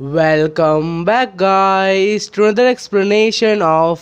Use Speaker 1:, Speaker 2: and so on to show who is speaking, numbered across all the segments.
Speaker 1: Welcome back guys to another explanation of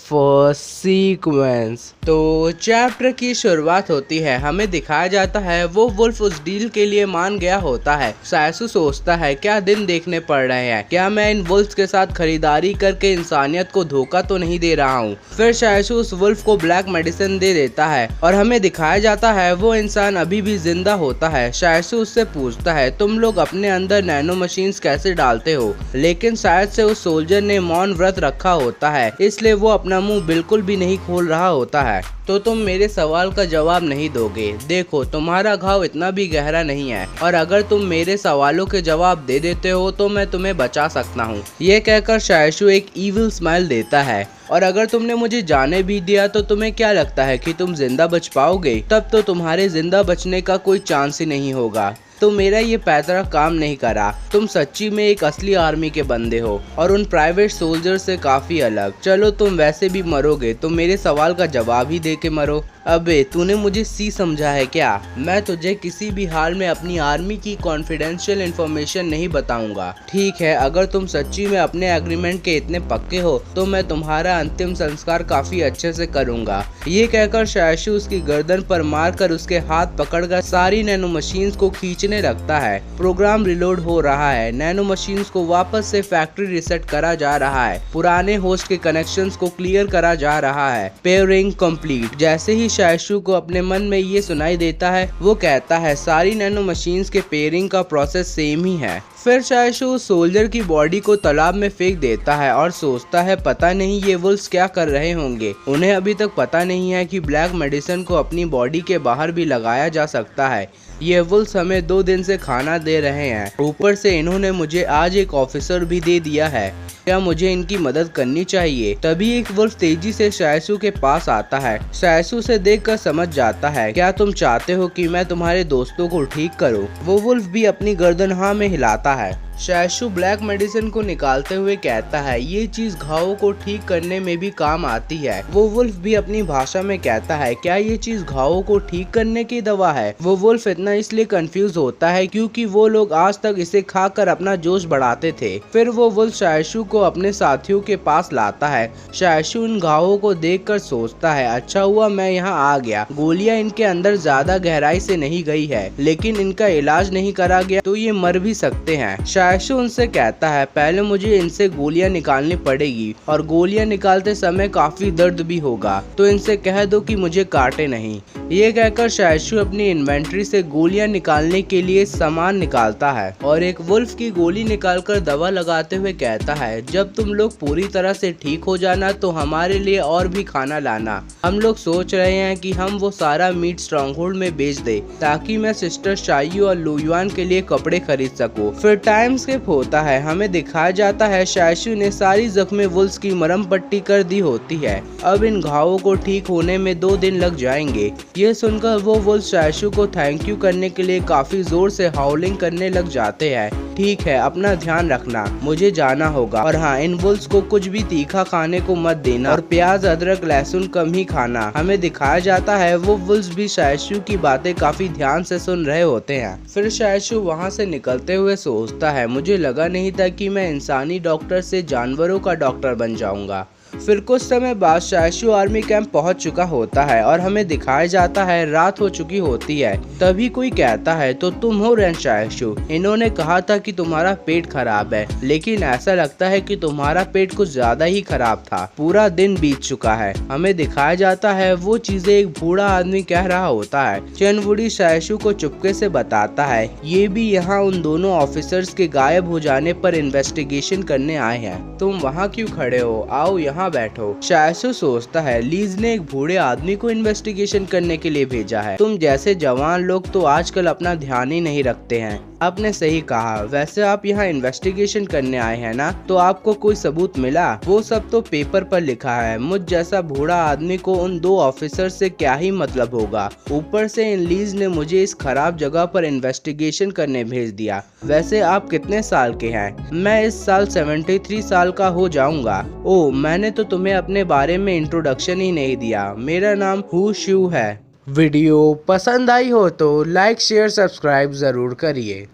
Speaker 1: sequence। तो chapter की शुरुआत होती है, हमें दिखाया जाता है वो वुल्फ उस डील के लिए मान गया होता है। सायसू सोचता है क्या दिन देखने पड़ रहे हैं, क्या मैं इन वुल्फ के साथ खरीदारी करके इंसानियत को धोखा तो नहीं दे रहा हूँ। फिर सायसू उस वुल्फ को ब्लैक मेडिसिन दे देता है और हमें दिखाया जाता है वो इंसान अभी भी जिंदा होता है। सायसू उससे पूछता है तुम लोग अपने अंदर नैनो मशीन्स कैसे डालते हो, लेकिन शायद से उस सोल्जर ने मौन व्रत रखा होता है, इसलिए वो अपना मुंह बिल्कुल भी नहीं खोल रहा होता है। तो तुम मेरे सवाल का जवाब नहीं दोगे। देखो तुम्हारा घाव इतना भी गहरा नहीं है और अगर तुम मेरे सवालों के जवाब दे देते हो तो मैं तुम्हें बचा सकता हूँ। ये कहकर सायसू एक ईविल स्माइल देता है और अगर तुमने मुझे जाने भी दिया तो तुम्हें क्या लगता है कि तुम जिंदा बच पाओगे? तब तो तुम्हारे जिंदा बचने का कोई चांस ही नहीं होगा। तो मेरा ये पैतरा काम नहीं करा। तुम सच्ची में एक असली आर्मी के बंदे हो और उन प्राइवेट सोल्जर से काफी अलग। चलो तुम वैसे भी मरोगे तो मेरे सवाल का जवाब ही दे के मरो। अबे तूने मुझे सी समझा है क्या? मैं तुझे किसी भी हाल में अपनी आर्मी की कॉन्फिडेंशियल इंफॉर्मेशन नहीं बताऊंगा। ठीक है, अगर तुम सच्ची में अपने एग्रीमेंट के इतने पक्के हो तो मैं तुम्हारा अंतिम संस्कार काफी अच्छे से करूंगा। ये कहकर सायसू उसकी गर्दन पर मारकर उसके हाथ पकड़कर सारी नैनो मशीन्स को खींचने लगता है। प्रोग्राम रिलोड हो रहा है, नैनो मशीन्स को वापस से फैक्ट्री रिसेट करा जा रहा है, पुराने होस्ट के कनेक्शंस को क्लियर करा जा रहा है। Pairing complete. जैसे ही सायसू को अपने मन में ये सुनाई देता है वो कहता है सारी नैनो मशीन्स के पेयरिंग का प्रोसेस सेम ही है। फिर सायसू सोल्जर की बॉडी को तालाब में फेंक देता है और सोचता है पता नहीं ये वुल्फ्स क्या कर रहे होंगे। उन्हें अभी तक पता नहीं है कि ब्लैक मेडिसिन को अपनी बॉडी के बाहर भी लगाया जा सकता है। ये वुल्फ्स हमें 2 दिन से खाना दे रहे हैं, ऊपर से इन्होंने मुझे आज एक ऑफिसर भी दे दिया है। क्या मुझे इनकी मदद करनी चाहिए? तभी एक वुल्फ तेजी से सायसू के पास आता है। सायसू से देखकर समझ जाता है क्या तुम चाहते हो कि मैं तुम्हारे दोस्तों को ठीक करूं? वो वुल्फ भी अपनी गर्दन हाँ में हिलाता है। सायसू ब्लैक मेडिसिन को निकालते हुए कहता है ये चीज घावों को ठीक करने में भी काम आती है। वो वुल्फ भी अपनी भाषा में कहता है क्या ये चीज घावों को ठीक करने की दवा है? वो वुल्फ इतना इसलिए कंफ्यूज होता है क्योंकि वो लोग आज तक इसे खाकर अपना जोश बढ़ाते थे। फिर वो वुल्फ सायसू को अपने साथियों के पास लाता है। सायसू इन घावों को देखकर सोचता है अच्छा हुआ मैं यहाँ आ गया। गोलियां इनके अंदर ज्यादा गहराई से नहीं गई है, लेकिन इनका इलाज नहीं करा गया तो ये मर भी सकते हैं। सायसू उनसे कहता है पहले मुझे इनसे गोलियां निकालनी पड़ेगी और गोलियां निकालते समय काफी दर्द भी होगा, तो इनसे कह दो कि मुझे काटे नहीं। ये कहकर सायसू अपनी इन्वेंट्री से गोलियां निकालने के लिए सामान निकालता है और एक वुल्फ की गोली निकालकर दवा लगाते हुए कहता है जब तुम लोग पूरी तरह से ठीक हो जाना तो हमारे लिए और भी खाना लाना। हम लोग सोच रहे हैं कि हम वो सारा मीट स्ट्रॉन्गहोल्ड में बेच दे ताकि मैं सिस्टर शायू और लुयुआन के लिए कपड़े खरीद सकूं। फिर टाइम स्किप होता है, हमें दिखाया जाता है सायसू ने सारी जख्मी वुल्फ्स की मरहम पट्टी कर दी होती है। अब इन घावों को ठीक होने में 2 दिन लग जाएंगे। ये सुनकर वो वुल्फ सायसू को थैंक यू करने के लिए काफी जोर से हाउलिंग करने लग जाते हैं। ठीक है, अपना ध्यान रखना, मुझे जाना होगा और हाँ इन वुल्फ्स को कुछ भी तीखा खाने को मत देना और प्याज अदरक लहसुन कम ही खाना। हमें दिखाया जाता है वो वुल्फ्स भी सायसू की बातें काफी ध्यान से सुन रहे होते हैं। फिर सायसू वहाँ से निकलते हुए सोचता है मुझे लगा नहीं था कि मैं इंसानी डॉक्टर से जानवरों का डॉक्टर बन जाऊंगा। फिर कुछ समय बाद सायसू आर्मी कैंप पहुंच चुका होता है और हमें दिखाया जाता है रात हो चुकी होती है। तभी कोई कहता है तो तुम हो रेन सायसू, इन्होंने कहा था कि तुम्हारा पेट खराब है, लेकिन ऐसा लगता है कि तुम्हारा पेट कुछ ज्यादा ही खराब था। पूरा दिन बीत चुका है। हमें दिखाया जाता है वो चीजें एक बूढ़ा आदमी कह रहा होता है। चेनवुडी सायसू को चुपके से बताता है ये भी यहाँ उन दोनों ऑफिसर्स के गायब हो जाने पर इन्वेस्टिगेशन करने आए हैं। तुम वहाँ क्यों खड़े हो, आओ यहाँ बैठो। सायसू सोचता है लीज ने एक बूढ़े आदमी को इन्वेस्टिगेशन करने के लिए भेजा है। तुम जैसे जवान लोग तो आजकल अपना ध्यान ही नहीं रखते हैं। आपने सही कहा, वैसे आप यहाँ इन्वेस्टिगेशन करने आए हैं ना, तो आपको कोई सबूत मिला? वो सब तो पेपर पर लिखा है। मुझ जैसा बूढ़ा आदमी को उन 2 ऑफिसर से क्या ही मतलब होगा। ऊपर से इन लीज ने मुझे इस खराब जगह पर इन्वेस्टिगेशन करने भेज दिया। वैसे आप कितने साल के हैं? मैं इस साल 73 साल का हो जाऊंगा। ओ, मैंने तो तुम्हें अपने बारे में इंट्रोडक्शन ही नहीं दिया। मेरा नाम हु शू है। वीडियो पसंद आई हो तो लाइक शेयर सब्सक्राइब जरूर करिए।